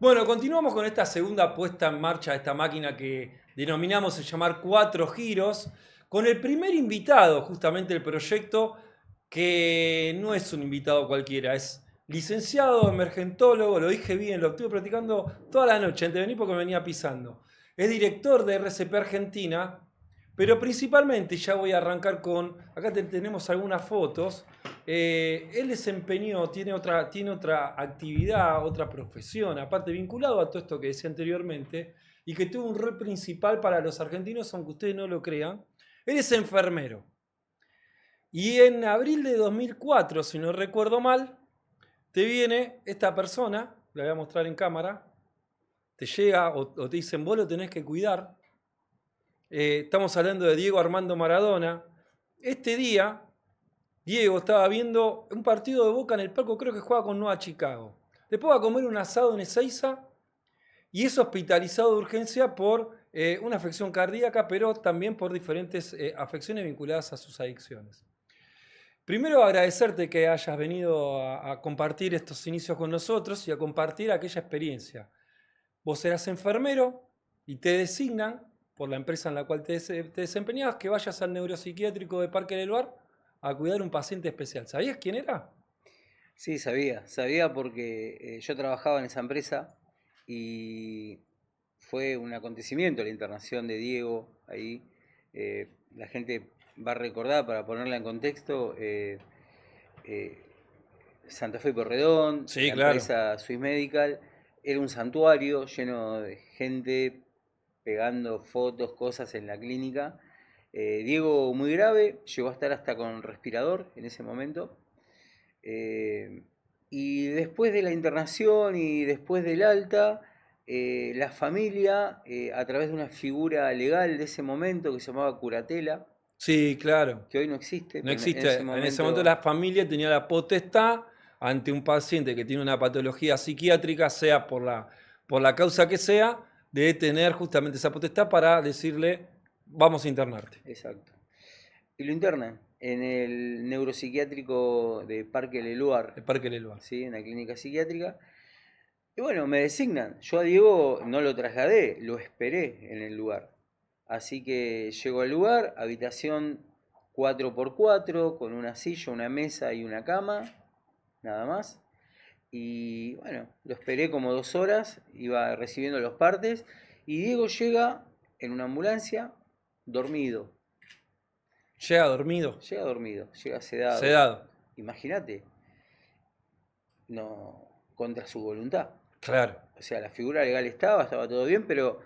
Bueno, continuamos con esta segunda puesta en marcha de esta máquina que denominamos el llamar Cuatro Giros, con el primer invitado justamente del proyecto, que no es un invitado cualquiera, es licenciado emergentólogo, lo dije bien, lo estuve practicando toda la noche antes de venir porque me venía pisando. Es director de RCP Argentina, pero principalmente, ya voy a arrancar con, acá tenemos algunas fotos. Él desempeñó, tiene otra actividad, otra profesión, aparte vinculado a todo esto que decía anteriormente, y que tuvo un rol principal para los argentinos, aunque ustedes no lo crean. Él es enfermero. Y en abril de 2004, si no recuerdo mal, te viene esta persona, la voy a mostrar en cámara, te llega o te dicen, vos lo tenés que cuidar. Estamos hablando de Diego Armando Maradona. Este día, Diego estaba viendo un partido de Boca en el palco, creo que juega con Nueva Chicago. Después va a comer un asado en Ezeiza y es hospitalizado de urgencia por una afección cardíaca, pero también por diferentes afecciones vinculadas a sus adicciones. Primero agradecerte que hayas venido a compartir estos inicios con nosotros y a compartir aquella experiencia. Vos eras enfermero y te designan por la empresa en la cual te desempeñabas que vayas al neuropsiquiátrico de Parque del Luar a cuidar a un paciente especial. ¿Sabías quién era? Sí, sabía porque yo trabajaba en esa empresa y fue un acontecimiento la internación de Diego ahí. La gente va a recordar, para ponerla en contexto, eh, Santa Fe Porredón, Sí, la claro. empresa Swiss Medical, era un santuario lleno de gente pegando fotos, cosas en la clínica. Diego muy grave, llegó a estar hasta con respirador en ese momento. Eh, y después de la internación y después del alta, la familia, a través de una figura legal de ese momento que se llamaba curatela, Sí, claro. que hoy no existe, No pero en ese existe. En ese momento momento, la familia tenía la potestad ante un paciente que tiene una patología psiquiátrica, sea por la causa que sea, de tener justamente esa potestad para decirle, vamos a internarte. exacto. Y lo internan en el neuropsiquiátrico de Parque Leluar, El Parque Leloa. ¿sí? En la clínica psiquiátrica. Y bueno, me designan. Yo a Diego no lo trasladé, lo esperé en el lugar. Así que llego al lugar, habitación 4x4 con una silla, una mesa y una cama, nada más. Y bueno, lo esperé como 2 horas, iba recibiendo los partes. Y Diego llega en una ambulancia, dormido. Llega dormido, Llega dormido, llega sedado. sedado. Imagínate, no contra su voluntad. Claro. O sea, la figura legal estaba todo bien, pero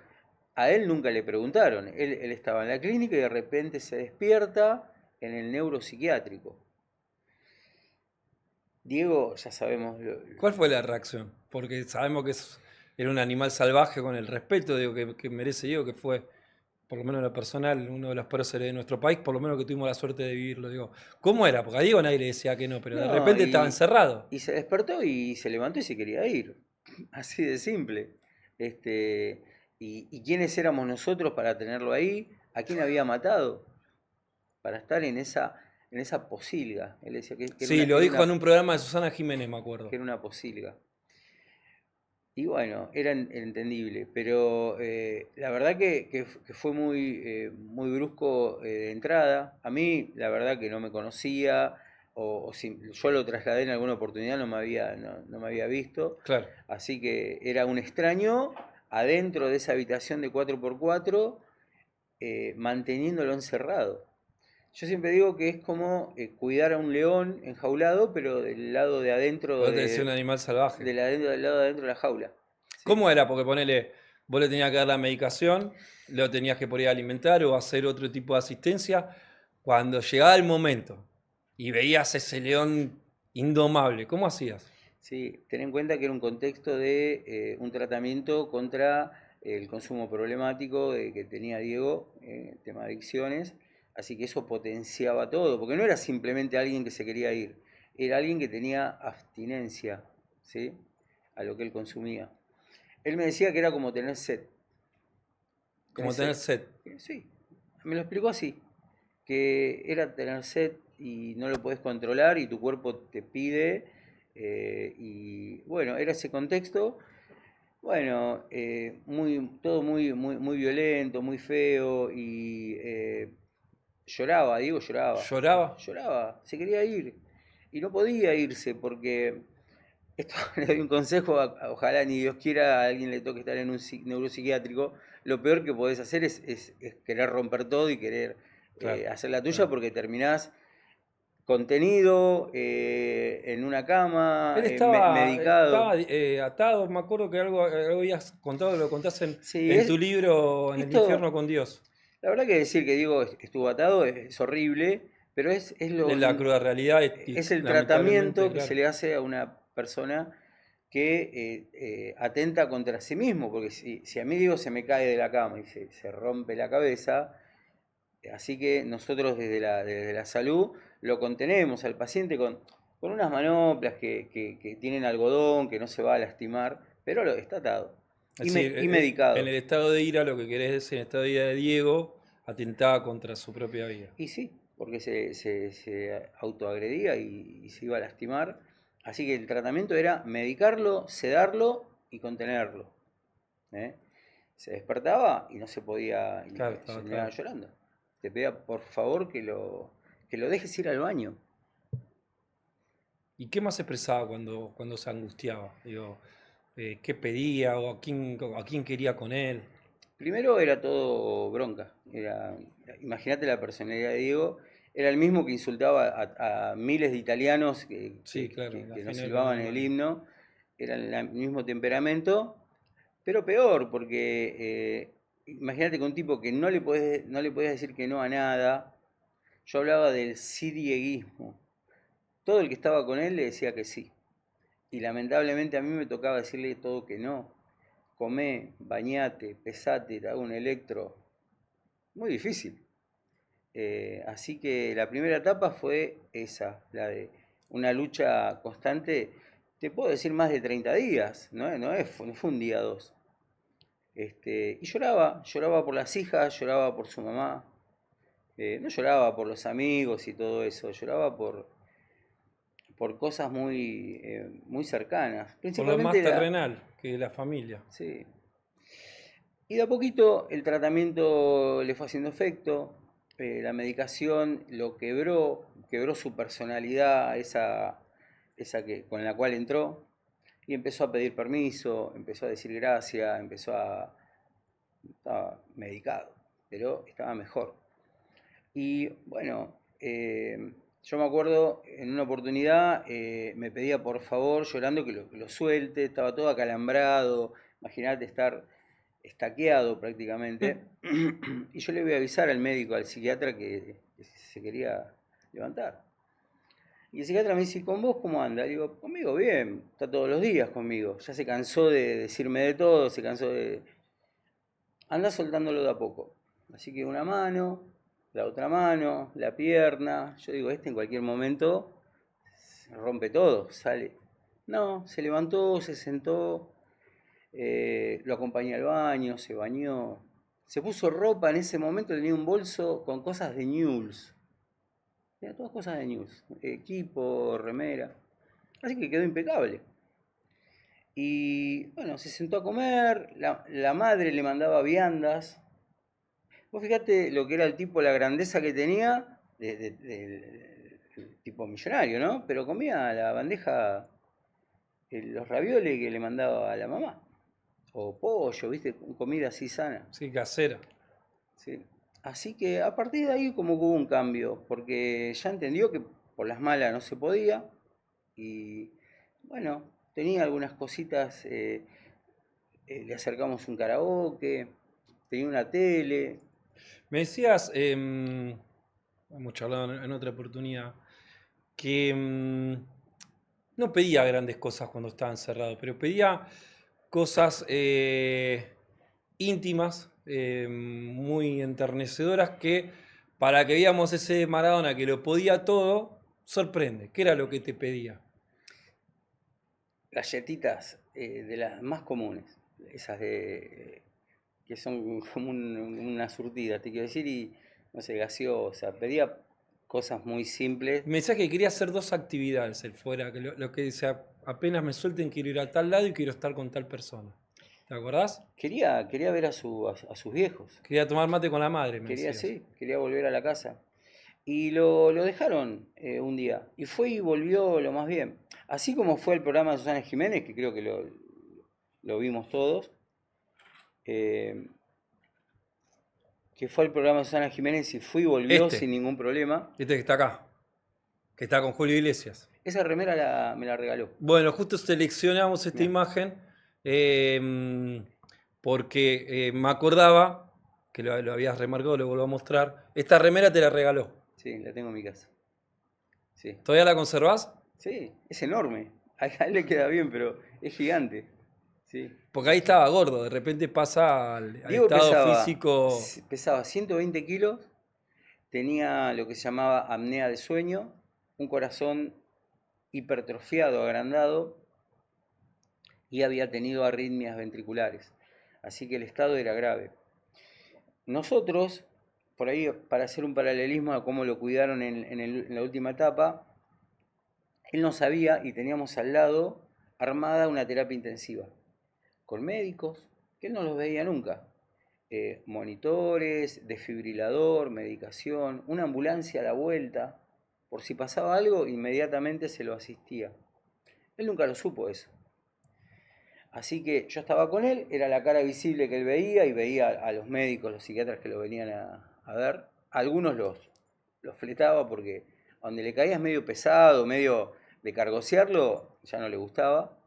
a él nunca le preguntaron. Él estaba en la clínica y de repente se despierta en el neuropsiquiátrico. Diego, ya sabemos, ¿Cuál fue la reacción? Porque sabemos que era un animal salvaje con el respeto digo, que merece Diego, que fue, por lo menos en lo personal, uno de los próceres de nuestro país, por lo menos que tuvimos la suerte de vivirlo. Digo, ¿cómo era? Porque a Diego nadie le decía que no, pero de no, repente estaba encerrado. y se despertó y se levantó y se quería ir. Así de simple. Este, y quiénes éramos nosotros para tenerlo ahí? ¿A quién había matado? Para estar en esa posilga. Él decía que era Sí, lo dijo en una, un programa de Susana Jiménez, me acuerdo. que era una posilga. Y bueno, era entendible, pero la verdad que fue muy brusco de entrada. A mí, la verdad que no me conocía, o si yo lo trasladé en alguna oportunidad, no me había visto. Claro. Así que era un extraño adentro de esa habitación de 4x4, manteniéndolo encerrado. Yo siempre digo que es como cuidar a un león enjaulado, pero del lado de adentro Vos te decía un animal salvaje. del lado de adentro de la jaula. ¿Sí? ¿Cómo era? Porque ponele, vos le tenías que dar la medicación, lo tenías que por ahí alimentar o hacer otro tipo de asistencia. Cuando llegaba el momento y veías ese león indomable, ¿cómo hacías? Sí, ten en cuenta que era un contexto de un tratamiento contra el consumo problemático que tenía Diego, el tema de adicciones, así que eso potenciaba todo, porque no era simplemente alguien que se quería ir, era alguien que tenía abstinencia, ¿sí? A lo que él consumía. Él me decía que era como tener sed. Tener Como sed. tener sed. Sí, me lo explicó así, que era tener sed y no lo podés controlar y tu cuerpo te pide, y bueno, era ese contexto. Bueno, todo muy violento, muy feo y lloraba, Diego lloraba, ¿Lloraba? lloraba, se quería ir y no podía irse porque esto le doy un consejo, ojalá ni Dios quiera a alguien le toque estar en un neuropsiquiátrico, lo peor que podés hacer es querer romper todo y querer Claro, hacer la tuya claro. porque terminás contenido, en una cama, Él estaba medicado. atado, me acuerdo que algo habías contado, lo contás Sí, en tu libro, En el esto, infierno con Dios. la verdad que decir que Diego estuvo atado es horrible, pero Es la cruda realidad y es el lamentablemente, tratamiento que se claro. le hace a una persona que atenta contra sí mismo, porque si a mí Diego se me cae de la cama y se rompe la cabeza, así que nosotros desde la salud lo contenemos al paciente con unas manoplas que tienen algodón, que no se va a lastimar, pero está atado Es decir, y en medicado. el estado de ira, lo que querés decir, en el estado de ira de Diego, atentaba contra su propia vida. Y sí, porque se autoagredía y se iba a lastimar. Así que el tratamiento era medicarlo, sedarlo y contenerlo. ¿Eh? Se despertaba y no se podía, y Claro, estaba se terminaba atado. llorando. Te pedía por favor que lo dejes ir al baño. ¿Y qué más expresaba cuando se angustiaba? Digo, ¿qué pedía o a quién quería con él? Primero era todo bronca. Imagínate la personalidad de Diego. Era el mismo que insultaba a miles de italianos Sí, claro, la que nos final con silbaban el Alemania. himno. Era el mismo temperamento, pero peor, porque imagínate con un tipo que no le podías decir que no a nada. Yo hablaba del sí dieguismo. Todo el que estaba con él le decía que sí. Y lamentablemente a mí me tocaba decirle todo que no. Comé, bañate, pesate, te hago un electro. Muy difícil. Así que la primera etapa fue esa, la de una lucha constante, te puedo decir más de 30 días, no fue un día dos. Y lloraba por las hijas, lloraba por su mamá, no lloraba por los amigos y todo eso, lloraba por cosas muy cercanas. Por lo Principalmente más terrenal que la familia. sí. Y de a poquito el tratamiento le fue haciendo efecto, la medicación lo quebró su personalidad, esa con la cual entró, y empezó a pedir permiso, empezó a decir gracias, estaba medicado, pero estaba mejor. Y bueno, yo me acuerdo en una oportunidad me pedía por favor, llorando, que lo suelte, estaba todo acalambrado, imagínate estar estaqueado prácticamente. Y yo le voy a avisar al médico, al psiquiatra, que se quería levantar. Y el psiquiatra me dice, ¿con vos cómo anda? Le digo, conmigo bien, está todos los días conmigo. Ya se cansó de decirme de todo, se cansó de... Anda soltándolo de a poco. Así que una mano, la otra mano, la pierna. Yo digo, en cualquier momento se rompe todo, sale. No, se levantó, se sentó, lo acompañé al baño, se bañó. Se puso ropa, en ese momento tenía un bolso con cosas de News. Tenía todas cosas de News. Equipo, remera. Así que quedó impecable. Y bueno, se sentó a comer, la madre le mandaba viandas. Vos fíjate lo que era el tipo, la grandeza que tenía, del tipo millonario, ¿no? Pero comía la bandeja, los ravioles que le mandaba a la mamá. O pollo, ¿viste? Comida así sana. Sí, casera. ¿Sí? Así que a partir de ahí como que hubo un cambio, porque ya entendió que por las malas no se podía y bueno, tenía algunas cositas, le acercamos un karaoke, tenía una tele. Me decías, hemos charlado en otra oportunidad, que no pedía grandes cosas cuando estaba encerrado, pero pedía cosas íntimas, muy enternecedoras, que para que veamos ese Maradona que lo podía todo, sorprende. ¿Qué era lo que te pedía? Galletitas, de las más comunes, esas que son como una surtida, te quiero decir, y no sé, gaseosa, pedía cosas muy simples. Me decía que quería hacer dos actividades, él fuera, que lo que decía, apenas me suelten quiero ir a tal lado y quiero estar con tal persona. ¿Te acordás? Quería ver a sus viejos. Quería tomar mate con la madre, me Quería, decías. sí, quería volver a la casa. Y lo dejaron un día. Y fue y volvió lo más bien. Así como fue el programa de Susana Jiménez, que creo que lo vimos todos. eh, que fue el programa de Susana Jiménez y fue y volvió sin Este, ningún problema. este que está acá, que está con Julio Iglesias. Esa remera me la regaló. Bueno, justo seleccionamos esta Mirá, imagen eh, porque me acordaba, que lo habías remarcado, lo vuelvo a mostrar. Esta remera te la regaló. sí, la tengo en mi casa. Sí, ¿Todavía la conservás? sí, es enorme. A él le queda bien, pero es gigante. Sí. Porque ahí estaba gordo, de repente pasa al Diego estado físico. pesaba 120 kilos, tenía lo que se llamaba apnea de sueño, un corazón hipertrofiado, agrandado, y había tenido arritmias ventriculares. Así que el estado era grave. Nosotros, por ahí, para hacer un paralelismo a cómo lo cuidaron en la última etapa, él no sabía y teníamos al lado armada una terapia intensiva, con médicos, que él no los veía nunca. Monitores, desfibrilador, medicación, una ambulancia a la vuelta. Por si pasaba algo, inmediatamente se lo asistía. Él nunca lo supo eso. Así que yo estaba con él, era la cara visible que él veía y veía a los médicos, los psiquiatras que lo venían a ver. Algunos los fletaba porque donde le caías medio pesado, medio de cargosearlo, ya no le gustaba.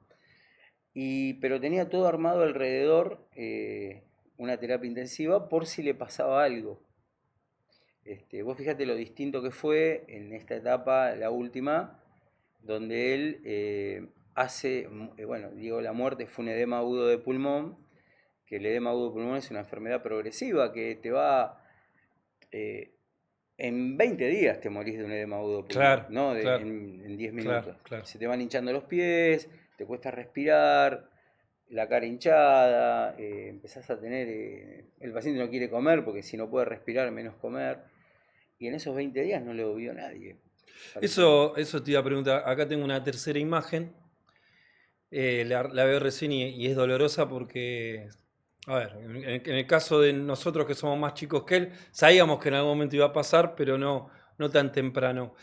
Pero tenía todo armado alrededor, una terapia intensiva por si le pasaba algo. Vos fíjate lo distinto que fue en esta etapa, la última, donde él bueno, digo, la muerte fue un edema agudo de pulmón, que el edema agudo de pulmón es una enfermedad progresiva que te va, eh, en 20 días te morís de un edema agudo de pulmón, Claro, no claro, en 10 claro, minutos. claro. Se te van hinchando los pies, te cuesta respirar, la cara hinchada, empezás a tener, el paciente no quiere comer porque si no puede respirar, menos comer. Y en esos 20 días no lo vio nadie. Eso te iba a preguntar. Acá tengo una tercera imagen. La veo recién y es dolorosa porque, a ver, en el caso de nosotros que somos más chicos que él, sabíamos que en algún momento iba a pasar, pero no tan temprano.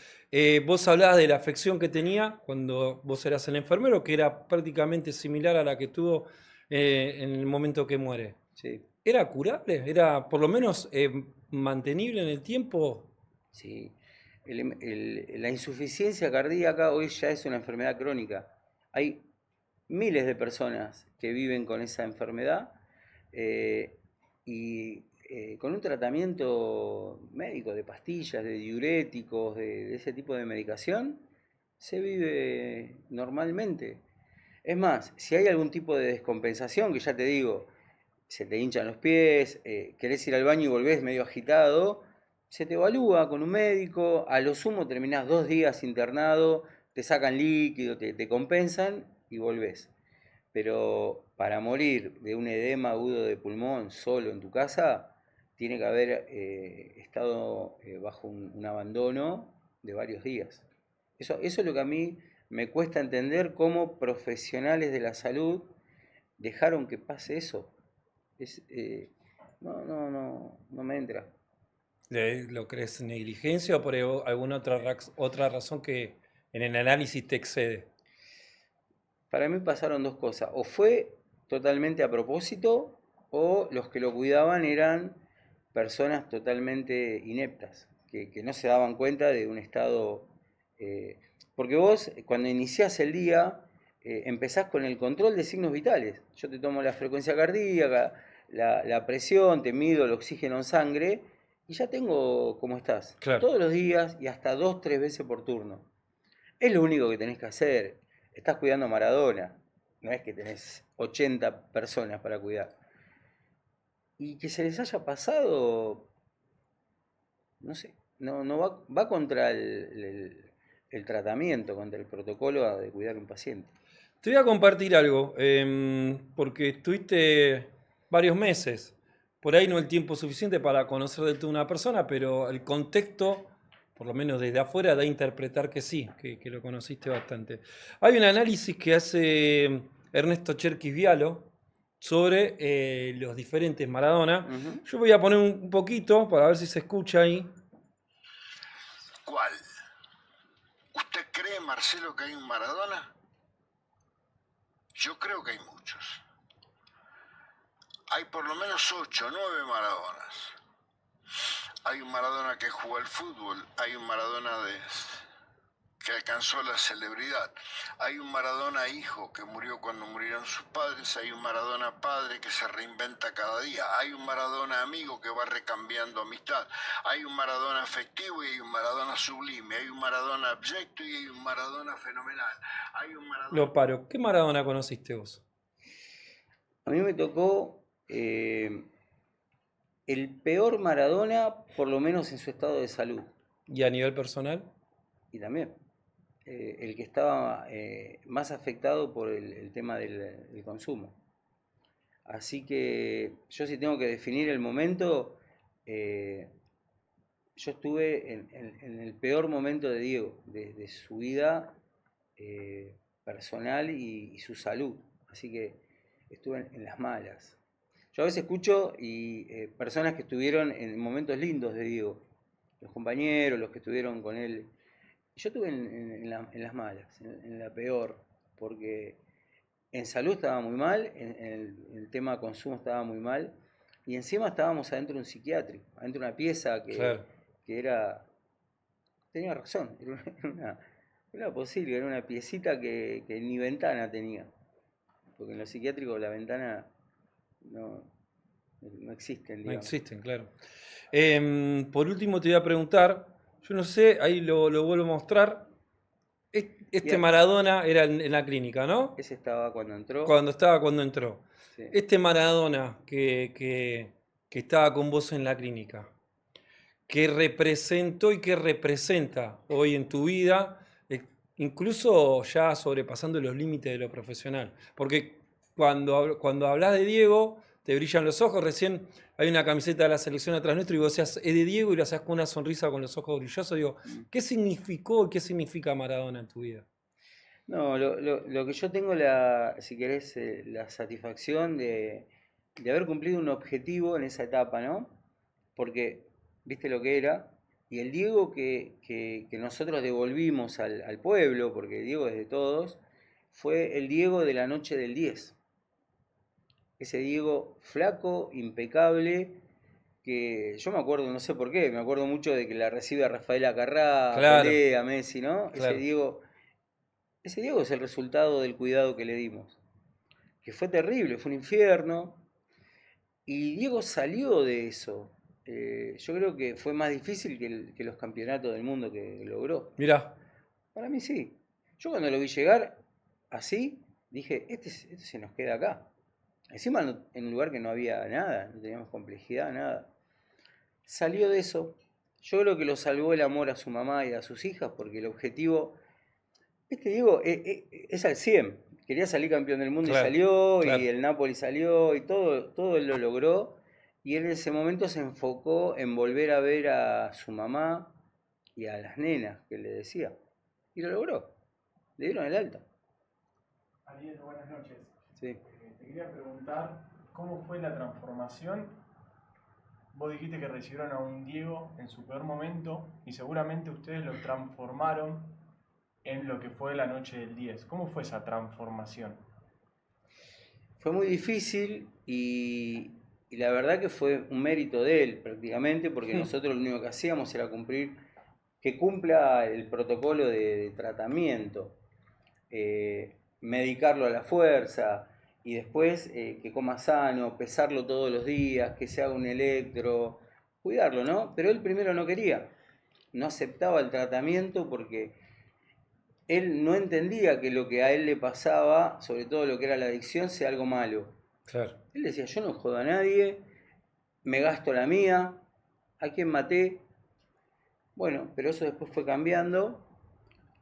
Vos hablabas de la afección que tenía cuando vos eras el enfermero, que era prácticamente similar a la que tuvo en el momento que muere. Sí, ¿Era curable? ¿Era por lo menos mantenible en el tiempo? sí. La insuficiencia cardíaca hoy ya es una enfermedad crónica. Hay miles de personas que viven con esa enfermedad, y con un tratamiento médico de pastillas, de diuréticos, de ese tipo de medicación, se vive normalmente. Es más, si hay algún tipo de descompensación, que ya te digo, se te hinchan los pies, querés ir al baño y volvés medio agitado, se te evalúa con un médico, a lo sumo terminás 2 días internado, te sacan líquido, te compensan y volvés. Pero para morir de un edema agudo de pulmón solo en tu casa, tiene que haber estado bajo un abandono de varios días. Eso es lo que a mí me cuesta entender cómo profesionales de la salud dejaron que pase eso. Es, no me entra. ¿Lo crees negligencia o por alguna otra razón que en el análisis te excede? Para mí pasaron dos cosas. O fue totalmente a propósito, o los que lo cuidaban eran personas totalmente ineptas, que no se daban cuenta de un estado. Porque vos, cuando iniciás el día, empezás con el control de signos vitales. Yo te tomo la frecuencia cardíaca, la presión, te mido el oxígeno en sangre y ya tengo cómo estás. Claro. Todos los días y hasta 2, 3 veces por turno. Es lo único que tenés que hacer. Estás cuidando a Maradona. No es que tenés 80 personas para cuidar. Y que se les haya pasado, no sé, no va contra el tratamiento, contra el protocolo de cuidar a un paciente. Te voy a compartir algo, porque estuviste varios meses, por ahí no el tiempo suficiente para conocer de toda una persona, pero el contexto, por lo menos desde afuera, da a interpretar que sí, que lo conociste bastante. Hay un análisis que hace Ernesto Cherkis Vialo, sobre los diferentes Maradona. Ujú. Yo voy a poner un poquito para ver si se escucha ahí. ¿Cuál? ¿Usted cree, Marcelo, que hay un Maradona? Yo creo que hay muchos. Hay por lo menos 8 o 9 Maradonas. Hay un Maradona que jugó al fútbol, hay un Maradona que alcanzó la celebridad, hay un Maradona hijo que murió cuando murieron sus padres, hay un Maradona padre que se reinventa cada día, hay un Maradona amigo que va recambiando amistad, hay un Maradona afectivo y hay un Maradona sublime, hay un Maradona abyecto y hay un Maradona fenomenal, hay un Maradona... Lo paro. ¿Qué Maradona conociste vos? A mí me tocó el peor Maradona, por lo menos en su estado de salud. ¿Y a nivel personal? Y también el que estaba más afectado por el tema del consumo. Así que yo si tengo que definir el momento, eh, yo estuve en el peor momento de Diego, de su vida personal y su salud. Así que estuve en las malas. Yo a veces escucho personas que estuvieron en momentos lindos de Diego, los compañeros, los que estuvieron con él. Yo estuve en las malas, en la peor, porque en salud estaba muy mal, en el tema consumo estaba muy mal, y encima estábamos adentro de un psiquiátrico, adentro de una pieza Claro. que era, tenía razón, era posible, era una piecita que ni ventana tenía, porque en los psiquiátricos la ventana no, no existen, No digamos. existen, claro. Por último te voy a preguntar, yo no sé, ahí lo vuelvo a mostrar. Este Bien, Maradona era en la clínica, ¿no? ese estaba cuando entró. Cuando entró. Sí. Este Maradona que estaba con vos en la clínica, que representó y que representa hoy en tu vida, incluso ya sobrepasando los límites de lo profesional. Porque cuando hablas de Diego, te brillan los ojos. Recién hay una camiseta de la selección atrás nuestro y vos decías, es de Diego y lo hacías con una sonrisa con los ojos brillosos. Digo, ¿qué significó y qué significa Maradona en tu vida? No, lo que yo tengo, si querés, la satisfacción de haber cumplido un objetivo en esa etapa, ¿no? Porque, viste lo que era, y el Diego que nosotros devolvimos al pueblo, porque Diego es de todos, fue el Diego de la noche del 10. Ese Diego flaco, impecable, que yo me acuerdo, no sé por qué, me acuerdo mucho de que la recibe Rafaela Carrá, Claro, Pelé, a Messi, ¿no? claro. Ese Diego es el resultado del cuidado que le dimos, que fue terrible, fue un infierno, y Diego salió de eso. Yo creo que fue más difícil que los campeonatos del mundo que logró. Mirá, Para mí sí. Yo cuando lo vi llegar así, dije, este se nos queda acá. Encima en un lugar que no había nada, no teníamos complejidad, nada. Salió de eso. Yo creo que lo salvó el amor a su mamá y a sus hijas, porque el objetivo, Diego es al 100. Quería salir campeón del mundo y claro, salió, y claro. el Napoli salió, y todo él lo logró. Y él en ese momento se enfocó en volver a ver a su mamá y a las nenas que le decía. Y lo logró. Le dieron el alta. Ariel, buenas noches. Sí. Te quería preguntar cómo fue la transformación. Vos dijiste que recibieron a un Diego en su peor momento y seguramente ustedes lo transformaron en lo que fue la noche del 10. ¿Cómo fue esa transformación? Fue muy difícil y la verdad que fue un mérito de él prácticamente, porque nosotros lo único que hacíamos era que cumpla el protocolo de tratamiento, medicarlo a la fuerza y después que coma sano, pesarlo todos los días, que se haga un electro, cuidarlo, ¿no? Pero él primero no quería, no aceptaba el tratamiento porque él no entendía que lo que a él le pasaba, sobre todo lo que era la adicción, sea algo malo. Claro. Él decía, yo no jodo a nadie, me gasto la mía, a quién maté. Bueno, pero eso después fue cambiando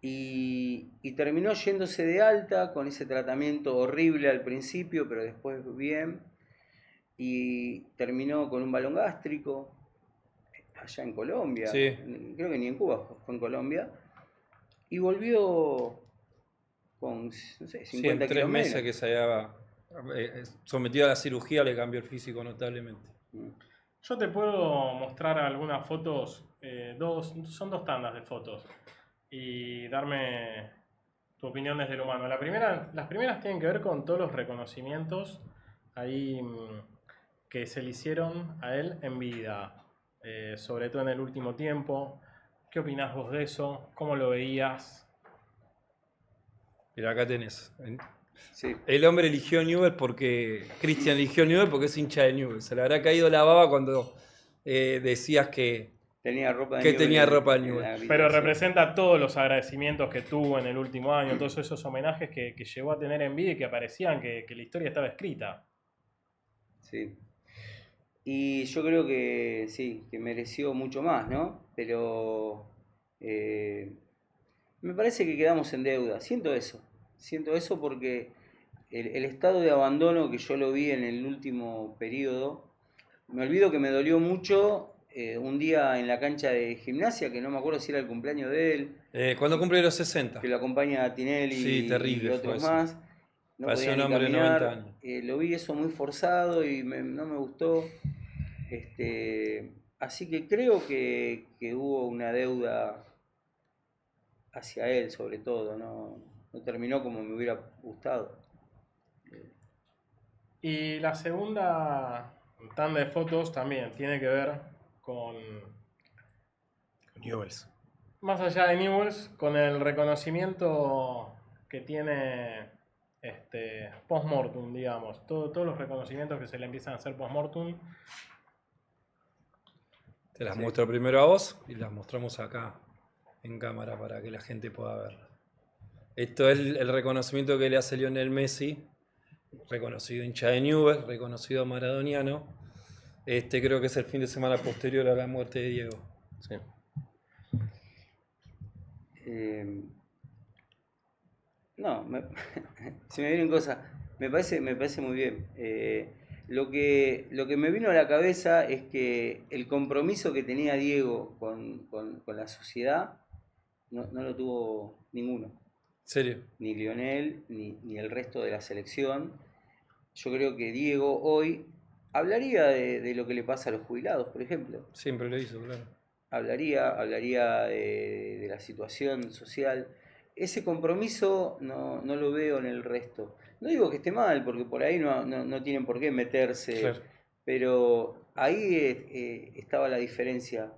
y terminó yéndose de alta con ese tratamiento horrible al principio, pero después bien. Y terminó con un balón gástrico allá en Colombia, Sí, creo que ni en Cuba, fue en Colombia. Y volvió con, no sé, sí, en 50 3 kilos meses menos. que se había sometido a la cirugía le cambió el físico notablemente. Yo te puedo mostrar algunas fotos, son 2 tandas de fotos, y darme tu opinión desde lo humano. Las primeras tienen que ver con todos los reconocimientos ahí que se le hicieron a él en vida, sobre todo en el último tiempo. ¿Qué opinás vos de eso? ¿Cómo lo veías? Mira, acá tenés. Sí. El hombre eligió Newell's porque... Cristian eligió Newell's porque es hincha de Newell's. Se le habrá caído la baba cuando decías que Tenía ropa de Que Newell's tenía ropa de en la Newell's. habitación. Pero representa todos los agradecimientos que tuvo en el último año, todos esos homenajes que llegó a tener en vida y que parecían que la historia estaba escrita. Sí. Y yo creo que sí, que mereció mucho más, ¿no? Pero me parece que quedamos en deuda. Siento eso porque el estado de abandono que yo lo vi en el último periodo, me olvido que me dolió mucho un día en la cancha de Gimnasia, que no me acuerdo si era el cumpleaños de él, cuando cumple los 60. que lo acompaña Tinelli Sí, terrible y fue otros eso. más. No Parecía podía un ni hombre de caminar. 90 años. Lo vi eso muy forzado y no me gustó. Así que creo que hubo una deuda hacia él, sobre todo. No terminó como me hubiera gustado. Y la segunda tanda de fotos también tiene que ver con, Newell's. más allá de Newell's, con el reconocimiento que tiene post-mortem, digamos. Todos los reconocimientos que se le empiezan a hacer post-mortem. Te las Sí. muestro primero a vos y las mostramos acá en cámara para que la gente pueda verlas. Esto es el reconocimiento que le hace Lionel Messi, reconocido hincha de Newell's, reconocido maradoniano. Creo que es el fin de semana posterior a la muerte de Diego. Sí. No, se me vienen cosas. Me parece muy bien. Lo que me vino a la cabeza es que el compromiso que tenía Diego con la sociedad no lo tuvo ninguno. ¿En serio? Ni Lionel, ni el resto de la selección. Yo creo que Diego hoy hablaría de lo que le pasa a los jubilados, por ejemplo. Siempre lo hizo, claro. Hablaría de la situación social. Ese compromiso no lo veo en el resto. No digo que esté mal, porque por ahí no tienen por qué meterse, Claro. pero ahí estaba la diferencia.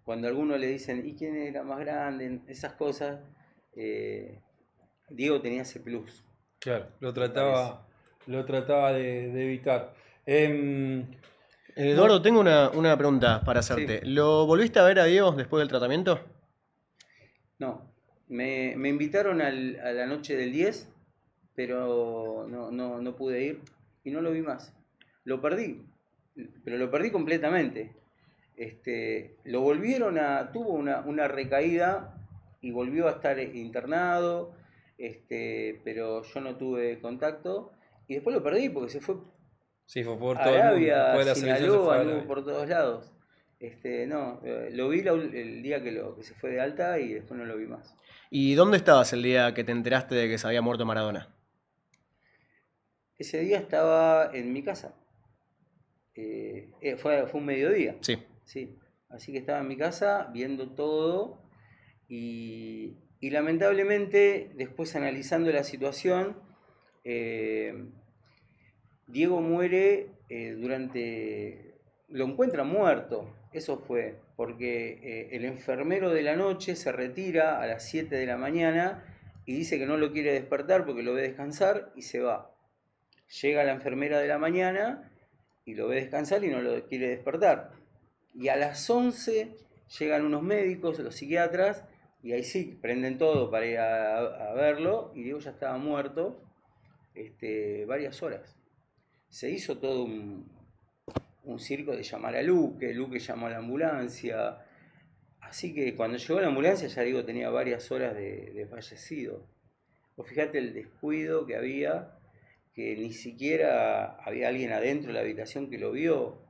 Cuando a alguno le dicen, ¿y quién era más grande? Esas cosas, Diego tenía ese plus. Claro, lo trataba de evitar. Eduardo, tengo una pregunta para hacerte. Sí. ¿Lo volviste a ver a Diego después del tratamiento? No, me invitaron a la noche del 10, pero no pude ir y no lo vi más. Lo perdí, pero lo perdí completamente. Lo volvieron tuvo una recaída y volvió a estar internado, pero yo no tuve contacto y después lo perdí porque se fue Sí, fue por a todo el mundo. Arabia, Después de la selección se Sinaloa, fue a anduvo Arabia. por todos lados. Lo vi el día que se fue de alta y después no lo vi más. ¿Y dónde estabas el día que te enteraste de que se había muerto Maradona? Ese día estaba en mi casa. Fue un mediodía. Sí. Sí. Así que estaba en mi casa viendo todo y lamentablemente después analizando la situación, Diego muere lo encuentra muerto, eso fue, porque el enfermero de la noche se retira a las 7 de la mañana y dice que no lo quiere despertar porque lo ve descansar y se va. Llega la enfermera de la mañana y lo ve descansar y no lo quiere despertar. Y a las 11 llegan unos médicos, los psiquiatras, y ahí sí, prenden todo para ir a verlo, y Diego ya estaba muerto varias horas. Se hizo todo un circo de llamar a Luque llamó a la ambulancia. Así que cuando llegó la ambulancia ya Diego tenía varias horas de fallecido. Vos fijate el descuido que había, que ni siquiera había alguien adentro de la habitación que lo vio.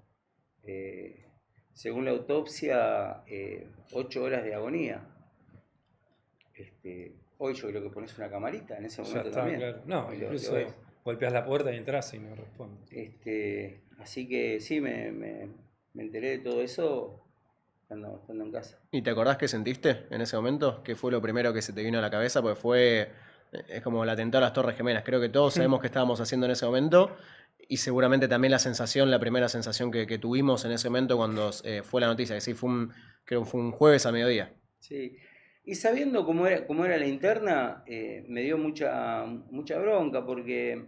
Según la autopsia, 8 horas de agonía. Hoy yo creo que pones una camarita en ese Ya momento está, también. claro. No, Y lo incluso ves. golpeas la puerta y entras y no responde. Así que sí, me enteré de todo eso estando en casa. ¿Y te acordás qué sentiste en ese momento? ¿Qué fue lo primero que se te vino a la cabeza? Porque es como el atentado a las Torres Gemelas. Creo que todos sabemos qué estábamos haciendo en ese momento y seguramente también la primera sensación que tuvimos en ese momento cuando fue la noticia, que sí, creo que fue un jueves a mediodía. Sí. Y sabiendo cómo era la interna, me dio mucha bronca porque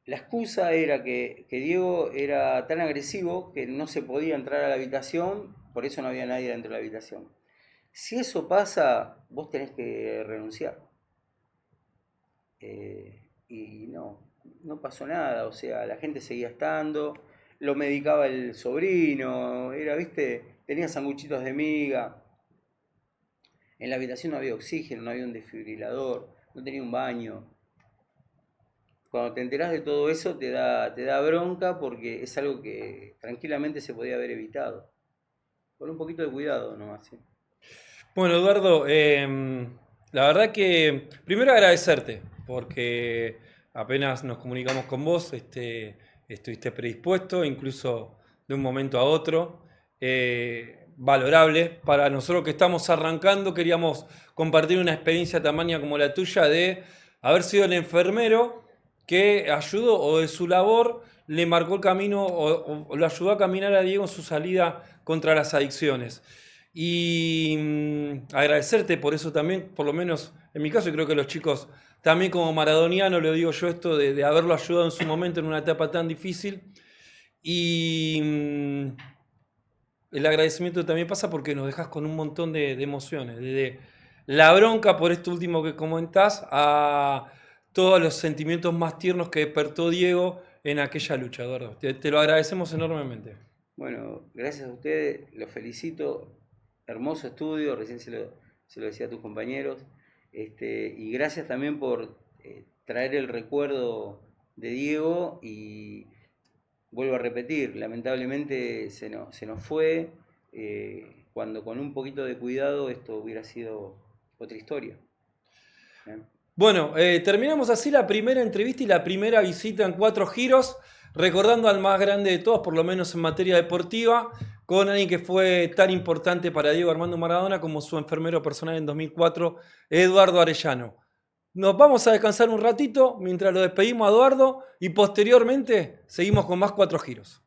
la excusa era que Diego era tan agresivo que no se podía entrar a la habitación, por eso no había nadie dentro de la habitación. Si eso pasa, vos tenés que renunciar. Y no pasó nada, o sea, la gente seguía estando, lo medicaba el sobrino, tenía sanguchitos de miga. En la habitación no había oxígeno, no había un desfibrilador, no tenía un baño. Cuando te enterás de todo eso te da bronca porque es algo que tranquilamente se podía haber evitado. Con un poquito de cuidado nomás. ¿Sí? Bueno, Eduardo, la verdad que primero agradecerte porque apenas nos comunicamos con vos, estuviste predispuesto, incluso de un momento a otro. Valorable. Para nosotros que estamos arrancando, queríamos compartir una experiencia tamaña como la tuya de haber sido el enfermero que ayudó o de su labor le marcó el camino o lo ayudó a caminar a Diego en su salida contra las adicciones. Y agradecerte por eso también, por lo menos en mi caso, y creo que los chicos también como maradoniano, le digo yo esto de haberlo ayudado en su momento en una etapa tan difícil. Y el agradecimiento también pasa porque nos dejas con un montón de emociones, desde la bronca por esto último que comentás a todos los sentimientos más tiernos que despertó Diego en aquella lucha, Eduardo. Te lo agradecemos enormemente. Bueno, gracias a ustedes, los felicito. Hermoso estudio, recién se lo decía a tus compañeros. Y gracias también por traer el recuerdo de Diego y vuelvo a repetir, lamentablemente se nos fue, cuando con un poquito de cuidado esto hubiera sido otra historia. Bueno, terminamos así la primera entrevista y la primera visita en Cuatro Giros, recordando al más grande de todos, por lo menos en materia deportiva, con alguien que fue tan importante para Diego Armando Maradona como su enfermero personal en 2004, Eduardo Arellano. Nos vamos a descansar un ratito mientras lo despedimos a Eduardo y posteriormente seguimos con más Cuatro Giros.